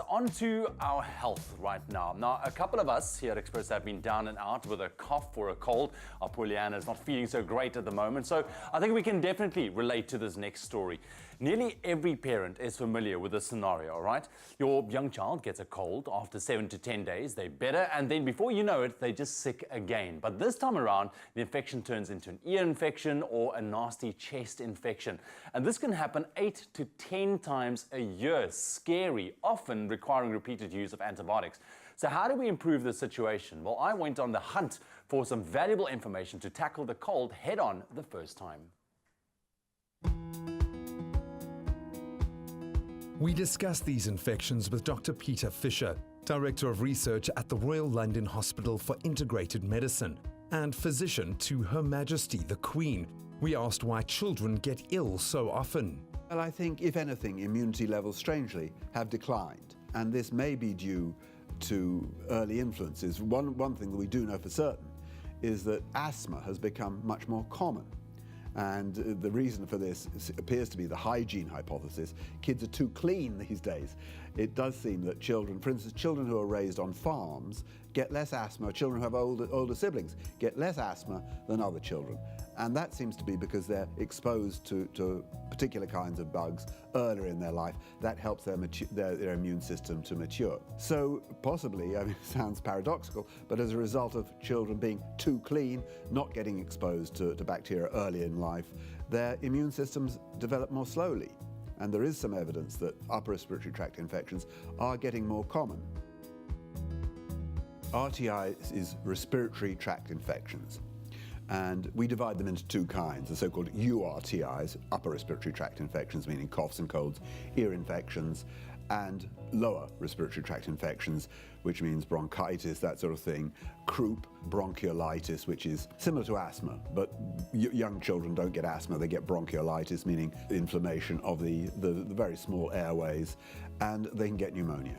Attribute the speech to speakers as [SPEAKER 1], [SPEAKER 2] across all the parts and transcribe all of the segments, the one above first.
[SPEAKER 1] On to our health right now. Now, a couple of us here at Expresso have been down and out with a cough or a cold. Our poor Leanna is not feeling so great at the moment, so I think we can definitely relate to this next story. Nearly every parent is familiar with this scenario, right? Your young child gets a cold. After 7 to 10 days, they're better, and then before you know it, they're just sick again. But this time around, the infection turns into an ear infection or a nasty chest infection. And this can happen 8 to 10 times a year. Scary, often requiring repeated use of antibiotics. So how do we improve this situation? Well, I went on the hunt for some valuable information to tackle the cold head-on the first time.
[SPEAKER 2] We discuss these infections with Dr. Peter Fisher, Director of Research at the Royal London Hospital for Integrated Medicine and physician to Her Majesty the Queen. We asked why children get ill so often.
[SPEAKER 3] Well, I think, if anything, immunity levels strangely have declined, and this may be due to early influences. One thing that we do know for certain is that asthma has become much more common. And the reason for this appears to be the hygiene hypothesis. Kids are too clean these days. It does seem that children, for instance, children who are raised on farms get less asthma. Children who have older siblings get less asthma than other children. And that seems to be because they're exposed to particular kinds of bugs earlier in their life. That helps their immune system to mature. So possibly, I mean, it sounds paradoxical, but as a result of children being too clean, not getting exposed to bacteria early in life, their immune systems develop more slowly. And there is some evidence that upper respiratory tract infections are getting more common. RTI is respiratory tract infections. And we divide them into two kinds, the so-called URTIs, upper respiratory tract infections, meaning coughs and colds, ear infections, and lower respiratory tract infections, which means bronchitis, that sort of thing, croup, bronchiolitis, which is similar to asthma, but young children don't get asthma, they get bronchiolitis, meaning inflammation of the very small airways, and they can get pneumonia.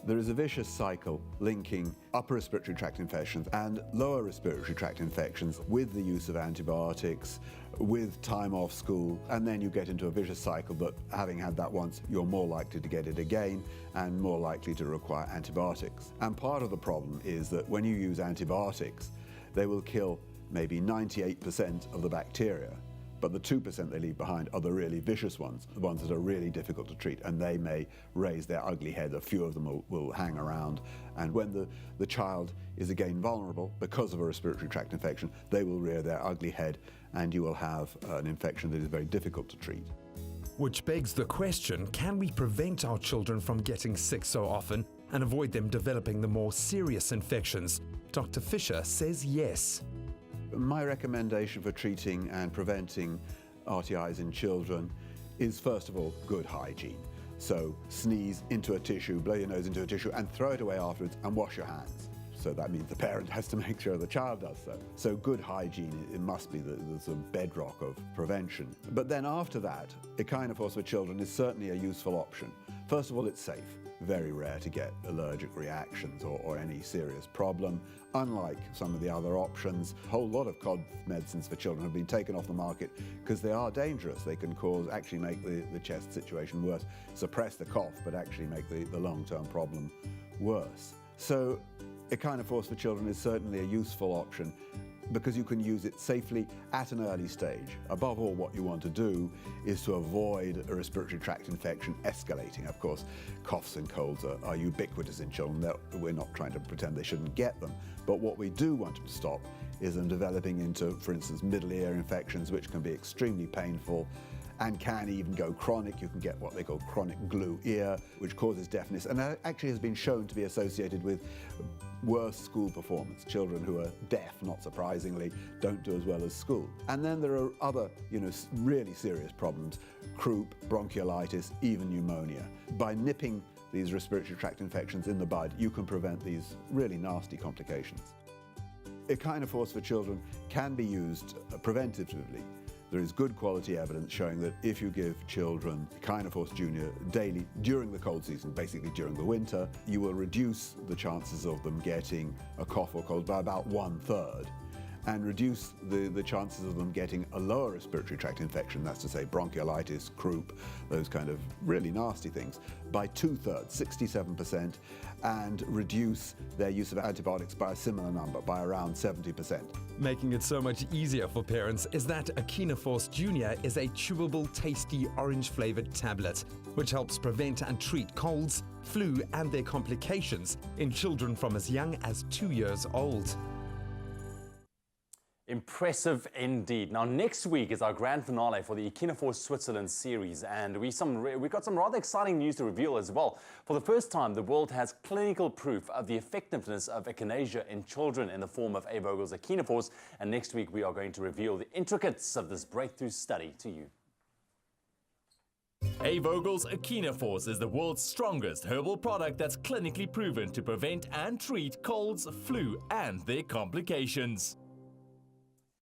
[SPEAKER 3] There is a vicious cycle linking upper respiratory tract infections and lower respiratory tract infections with the use of antibiotics, with time off school, and then you get into a vicious cycle that, having had that once, you're more likely to get it again and more likely to require antibiotics. And part of the problem is that when you use antibiotics, they will kill maybe 98% of the bacteria. But the 2% they leave behind are the really vicious ones, the ones that are really difficult to treat, and they may raise their ugly head. A few of them will hang around, and when the child is again vulnerable because of a respiratory tract infection, they will rear their ugly head, and you will have an infection that is very difficult to treat.
[SPEAKER 2] Which begs the question, can we prevent our children from getting sick so often and avoid them developing the more serious infections? Dr. Fisher says yes.
[SPEAKER 3] My recommendation for treating and preventing RTIs in children is, first of all, good hygiene. So sneeze into a tissue, blow your nose into a tissue, and throw it away afterwards, and wash your hands. So that means the parent has to make sure the child does so. So good hygiene, it must be the sort of bedrock of prevention. But then after that, Echinaforce for children is certainly a useful option. First of all, it's safe. Very rare to get allergic reactions or any serious problem. Unlike some of the other options, a whole lot of cold medicines for children have been taken off the market because they are dangerous. They can actually make the chest situation worse, suppress the cough, but actually make the long-term problem worse. So Echinaforce for children is certainly a useful option because you can use it safely at an early stage. Above all, what you want to do is to avoid a respiratory tract infection escalating. Of course, coughs and colds are ubiquitous in children. We're not trying to pretend they shouldn't get them. But what we do want to stop is them developing into, for instance, middle ear infections, which can be extremely painful and can even go chronic. You can get what they call chronic glue ear, which causes deafness, and that actually has been shown to be associated with worse school performance. Children who are deaf, not surprisingly, don't do as well as school. And then there are other, really serious problems: croup, bronchiolitis, even pneumonia. By nipping these respiratory tract infections in the bud, you can prevent these really nasty complications. Echinaforce for children can be used preventively. There is good quality evidence showing that if you give children Echinaforce Junior daily during the cold season, basically during the winter, you will reduce the chances of them getting a cough or cold by about 1/3. and reduce the chances of them getting a lower respiratory tract infection, that's to say bronchiolitis, croup, those kind of really nasty things, by 2/3, 67%, and reduce their use of antibiotics by a similar number, by around 70%.
[SPEAKER 2] Making it so much easier for parents is that Echinaforce Junior is a chewable, tasty, orange-flavored tablet, which helps prevent and treat colds, flu, and their complications in children from as young as 2 years old.
[SPEAKER 1] Impressive indeed. Now, next week is our grand finale for the Echinaforce Switzerland series, and we've got some rather exciting news to reveal as well. For the first time, the world has clinical proof of the effectiveness of echinacea in children in the form of A. Vogel's Echinaforce, and next week we are going to reveal the intricacies of this breakthrough study to you.
[SPEAKER 4] A. Vogel's Echinaforce is the world's strongest herbal product that's clinically proven to prevent and treat colds, flu, and their complications.